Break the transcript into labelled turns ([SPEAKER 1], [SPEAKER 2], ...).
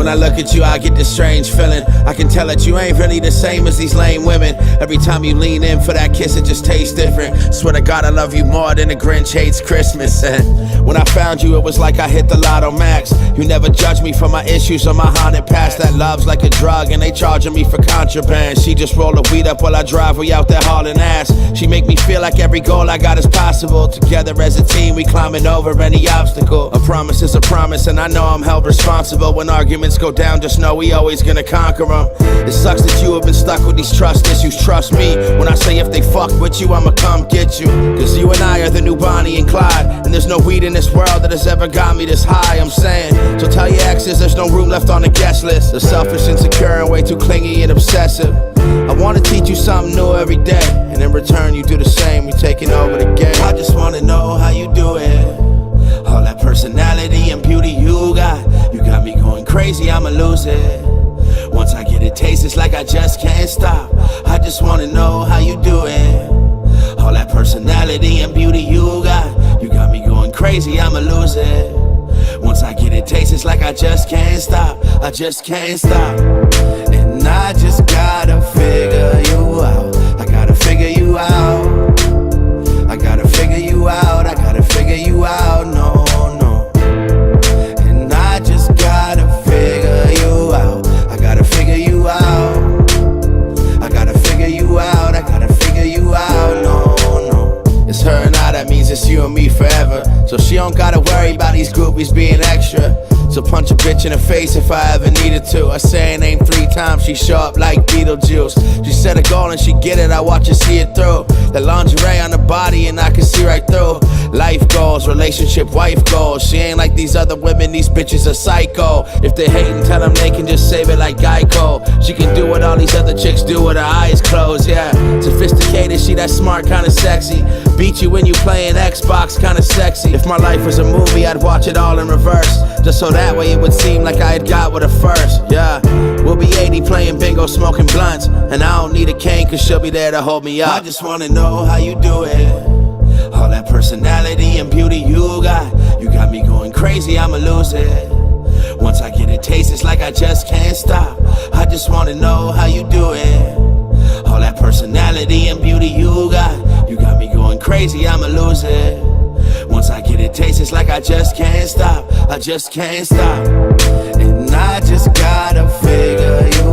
[SPEAKER 1] when I look at you, I get this strange feeling. I can tell that you ain't really the same as these lame women. Every time you lean in for that kiss, it just tastes different. Swear to God, I love you more than the Grinch hates Christmas. And when I found you, it was like I hit the lotto max. You never judged me for my issues or my haunted past. That love's like a drug and they charging me for contraband. She just roll the weed up while I drive way out there hauling ass. She make me feel like every goal I got is possible. Together as a team, we climbing over any obstacle. A promise is a promise, and I know I'm held responsible. When arguments go down, just know we always gonna conquer them. It sucks that you have been stuck with these trust issues. Trust me when I say if they fuck with you, I'ma come get you. Cause you and I are the new Bonnie and Clyde, and there's no weed in this world that has ever got me this high. I'm saying, so tell your exes there's no room left on the guest list. They're selfish, insecure, and way too clingy and obsessive. I wanna teach you something new every day, and in return you do the same. We taking over the game. I just wanna know how you do it. All that personality and beauty you got me going crazy, I'ma lose it. Once I get a taste, it's like I just can't stop. I just wanna know how you do it. All that personality and beauty you got me going crazy, I'ma lose it. Once I get a taste, it's like I just can't stop. I just can't stop. And I just gotta figure you out. I gotta figure you out. I gotta figure you out. I gotta figure you out. No, no. And I just gotta figure you out. I gotta figure you out. I gotta figure you out. I gotta figure you out. No, no. It's her and I, that means it's you and me forever. So she don't gotta worry about these groupies being extra. So punch a bitch in the face if I ever needed to. I say her name 3 times, she show up like Beetlejuice. She set a goal and she get it, I watch her see it through. The lingerie on the body and I can see right through. Life goals, relationship, wife goals. She ain't like these other women, these bitches are psycho. If they hatin', tell them they can just save it like Geico. She can do what all these other chicks do with her eyes closed, yeah. Sophisticated, she that smart, kinda sexy. Beat you when you playin' Xbox, kinda sexy. If my life was a movie, I'd watch it all in reverse. Just so that way it would seem like I had got with her first, yeah. We'll be 80 playing bingo, smoking blunts. And I don't need a cane cause she'll be there to hold me up. I just wanna know how you do it. All that personality and beauty you got me going crazy, I'ma lose it. Once I get a taste, it's like I just can't stop. I just wanna know how you do it. All that personality and beauty you got me going crazy, I'ma lose it. Once I get a taste, it's like I just can't stop. I just can't stop. And I just gotta figure you